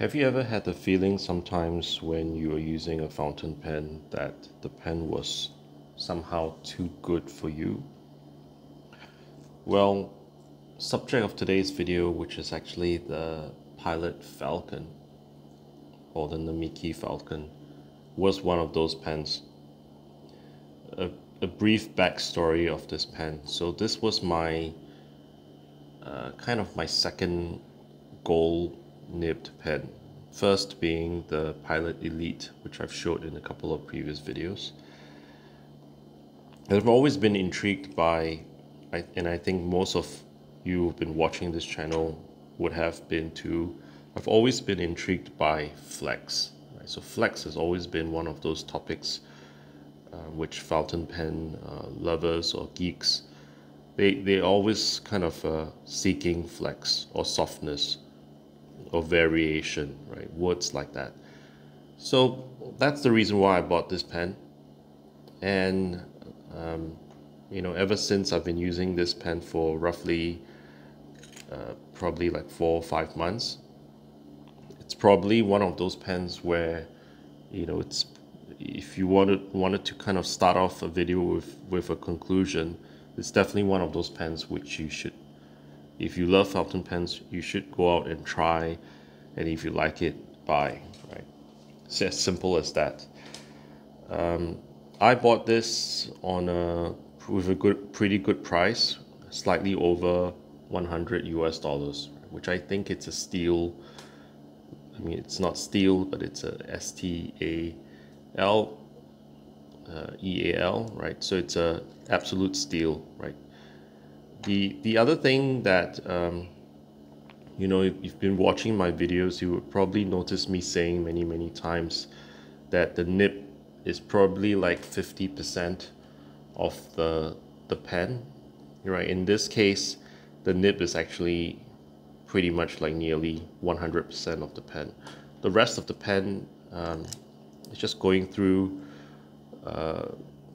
Have you ever had the feeling sometimes when you are using a fountain pen that the pen was somehow too good for you? Well, subject of today's video, which is actually the Pilot Falcon or the Namiki Falcon, was one of those pens. A brief backstory of this pen. So this was my kind of my second gold nibbed pen. First being the Pilot Elite, which I've showed in a couple of previous videos. I've always been intrigued by, and I think most of you who've been watching this channel would have been too, I've always been intrigued by flex. Right? So flex has always been one of those topics which fountain pen lovers or geeks, they always kind of seeking flex or softness or variation, right? Words like that. So that's the reason why I bought this pen. And ever since I've been using this pen for roughly probably like 4 or 5 months. It's probably one of those pens where it's, if you wanted to kind of start off a video with a conclusion, it's definitely one of those pens which you should, if you love fountain pens, you should go out and try, and if you like it, buy, right? It's as simple as that. I bought this on with a pretty good price, slightly over $100 US, which I think it's a steal. I mean, it's not steel, but it's a STAL EAL, right? So it's a absolute steal, right? The other thing that if you've been watching my videos, you would probably notice me saying many times that the nib is probably like 50% of the pen, right? In this case, the nib is actually pretty much like nearly 100% of the pen. The rest of the pen is just going through.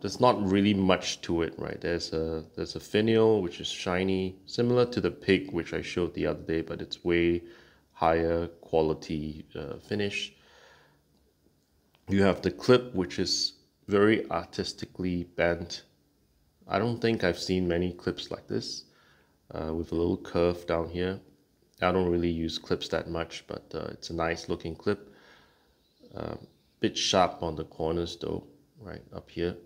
There's not really much to it, right? There's a finial which is shiny, similar to the pig which I showed the other day, but it's way higher quality finish. You have the clip, which is very artistically bent. I don't think I've seen many clips like this, with a little curve down here. I don't really use clips that much, but it's a nice looking clip. Bit sharp on the corners though, right up here.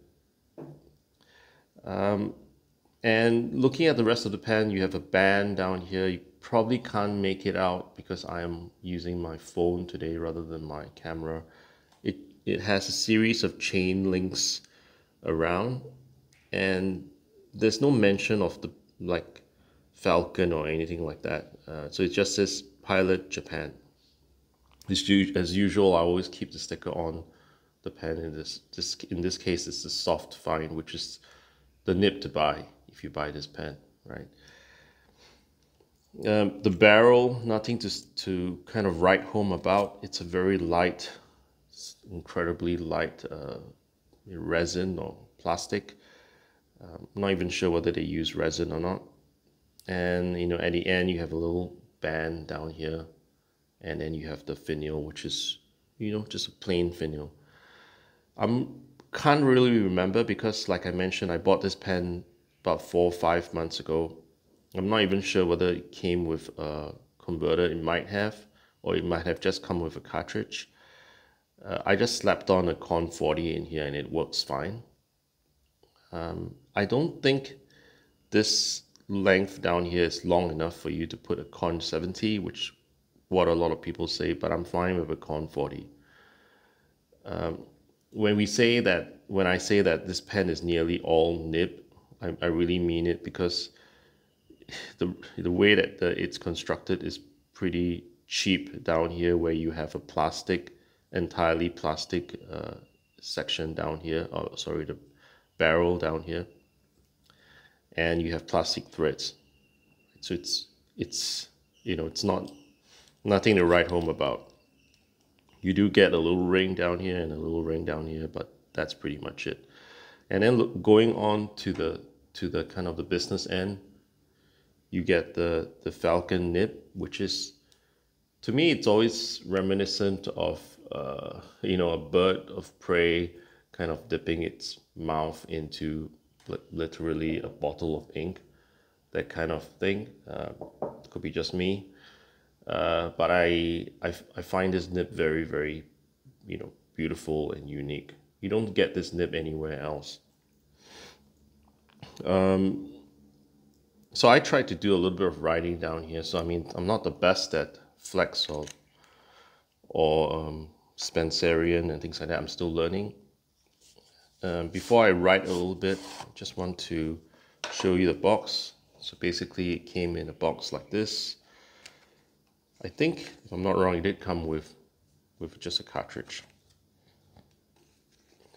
And looking at the rest of the pen, you have a band down here. You probably can't make it out because I am using my phone today rather than my camera. It has a series of chain links around, and there's no mention of the like Falcon or anything like that. So it just says Pilot Japan. As usual, I always keep the sticker on the pen. In this case, it's the soft fine, which is the nib to buy if you buy this pen, right? The barrel, nothing to kind of write home about. It's a very light, incredibly light resin or plastic. I'm not even sure whether they use resin or not. And at the end you have a little band down here, and then you have the finial, which is just a plain finial. Can't really remember because, like I mentioned, I bought this pen about 4 or 5 months ago. I'm not even sure whether it came with a converter. It might have, or it might have just come with a cartridge. I just slapped on a Con 40 in here and it works fine. I don't think this length down here is long enough for you to put a Con 70, which what a lot of people say, but I'm fine with a Con 40. When I say that this pen is nearly all nib, I really mean it, because the way that it's constructed is pretty cheap down here, where you have a entirely plastic section down here, the barrel down here, and you have plastic threads. So it's nothing to write home about. You do get a little ring down here and a little ring down here, but that's pretty much it. And then going on to the kind of the business end, you get the Falcon nib, which is To me, it's always reminiscent of, a bird of prey kind of dipping its mouth into literally a bottle of ink, that kind of thing. Could be just me. But I find this nib very, very, beautiful and unique. You don't get this nib anywhere else. So I tried to do a little bit of writing down here. So I mean, I'm not the best at flex or Spencerian and things like that. I'm still learning. Before I write a little bit, I just want to show you the box. So basically it came in a box like this. I think, if I'm not wrong, it did come with just a cartridge.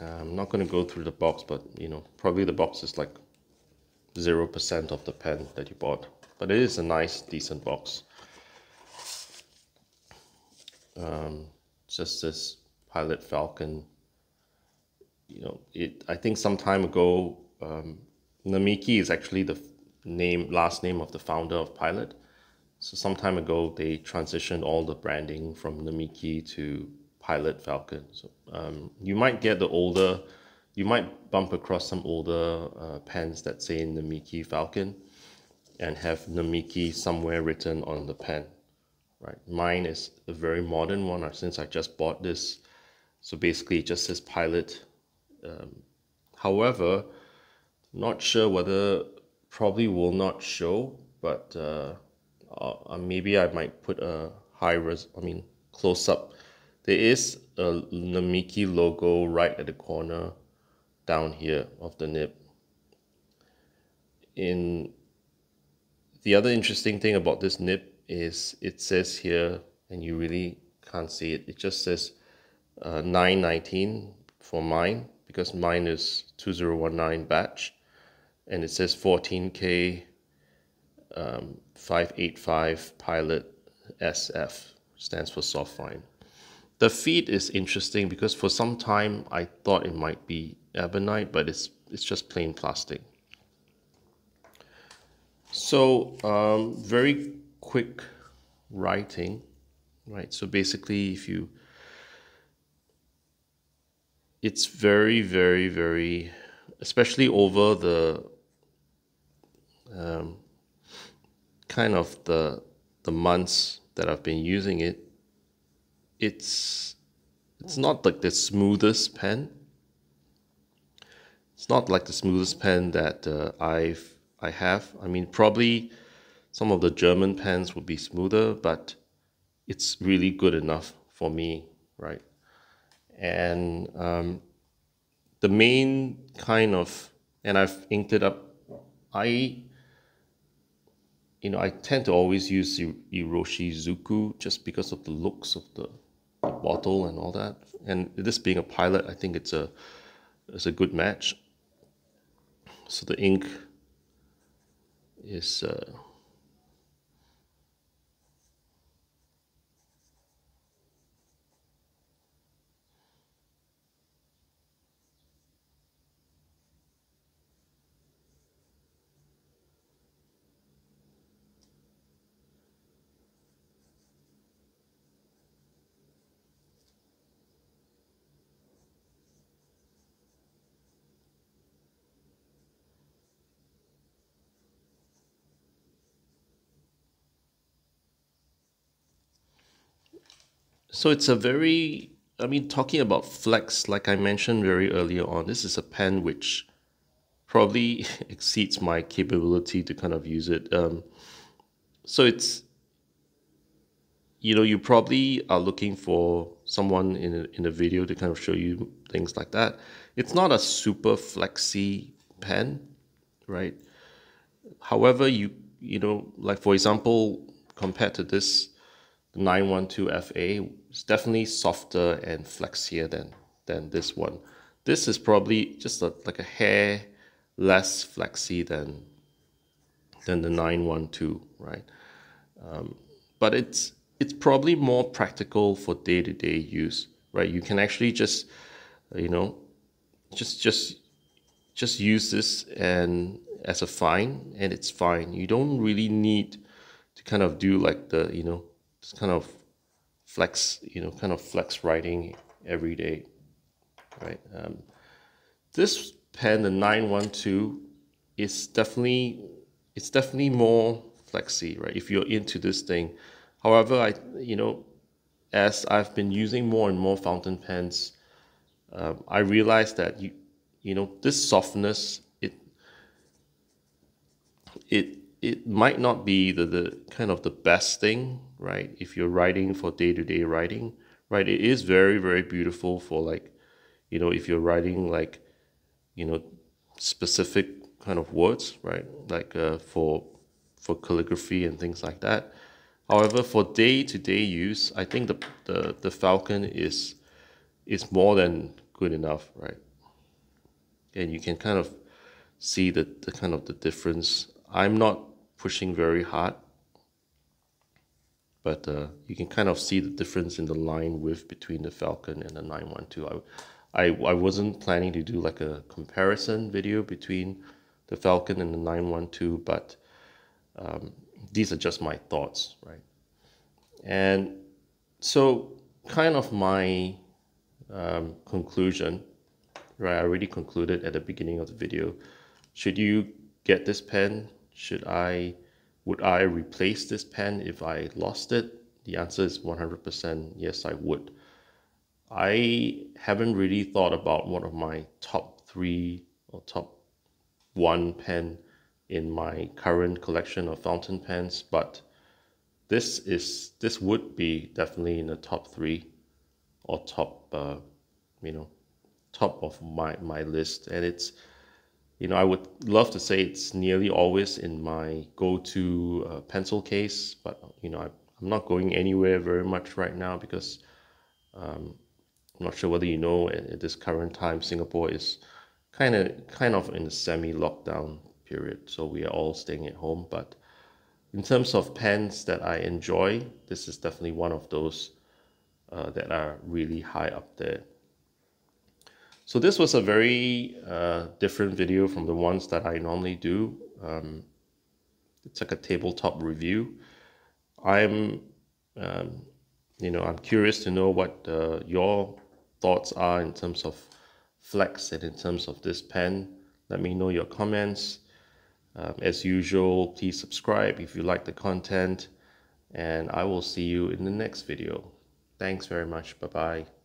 I'm not going to go through the box, but probably the box is like 0% of the pen that you bought. But it is a nice, decent box. Just this Pilot Falcon. I think some time ago, Namiki is actually the last name of the founder of Pilot. So some time ago, they transitioned all the branding from Namiki to Pilot Falcon. So you might you might bump across some older pens that say Namiki Falcon and have Namiki somewhere written on the pen. Right, mine is a very modern one since I just bought this. So basically it just says Pilot. However, not sure whether, probably will not show, but maybe I might put a close up. There is a Namiki logo right at the corner down here of the nib. The other interesting thing about this nib is it says here, and you really can't see it, it just says 919 for mine, because mine is 2019 batch, and it says 14K 585 Pilot SF, stands for soft fine. The feed is interesting because for some time I thought it might be ebonite, but it's just plain plastic. So very quick writing, right? So basically, it's very, very, very, especially over the kind of the months that I've been using it, it's not like the smoothest pen. It's not like the smoothest pen that I have. I mean, probably some of the German pens would be smoother, but it's really good enough for me, right? And the main kind of, and I've inked it up, I tend to always use Hiroshi Zuku just because of the looks of the bottle and all that. And this being a Pilot, I think it's a good match. So the ink is so it's a very, talking about flex, like I mentioned very earlier on, this is a pen which probably exceeds my capability to kind of use it. So it's, you probably are looking for someone in a video to kind of show you things like that. It's not a super flexy pen, right? However, like for example, compared to this, the 912 FA, it's definitely softer and flexier than this one. This is probably just like a hair less flexy than the 912, right? But it's probably more practical for day-to-day use, right? You can actually just just use this and as a fine, and it's fine. You don't really need to kind of do like the just kind of flex, kind of flex writing every day, right? This pen, the 912, is definitely more flexy, right? If you're into this thing. However, as I've been using more and more fountain pens, I realized that this softness, it might not be the kind of the best thing, right? If you're writing for day-to-day writing, right? It is very, very beautiful for, like, if you're writing like, specific kind of words, right? Like for calligraphy and things like that. However, for day-to-day use, I think the Falcon is more than good enough, right? And you can kind of see the kind of the difference. I'm not pushing very hard, but you can kind of see the difference in the line width between the Falcon and the 912. I wasn't planning to do like a comparison video between the Falcon and the 912, but these are just my thoughts, right? And so kind of my conclusion, right? I already concluded at the beginning of the video. Should you get this pen? Would I replace this pen if I lost it? The answer is 100% yes, I would. I haven't really thought about one of my top 3 or top 1 pen in my current collection of fountain pens, but this would be definitely in the top 3 or top top of my list. And it's, I would love to say it's nearly always in my go-to pencil case, but I'm not going anywhere very much right now because I'm not sure whether at this current time Singapore is kind of in a semi-lockdown period, so we are all staying at home. But in terms of pens that I enjoy, this is definitely one of those that are really high up there. So this was a very different video from the ones that I normally do. It's like a tabletop review. I'm curious to know what your thoughts are in terms of flex and in terms of this pen. Let me know your comments. As usual, please subscribe if you like the content, and I will see you in the next video. Thanks very much. Bye-bye.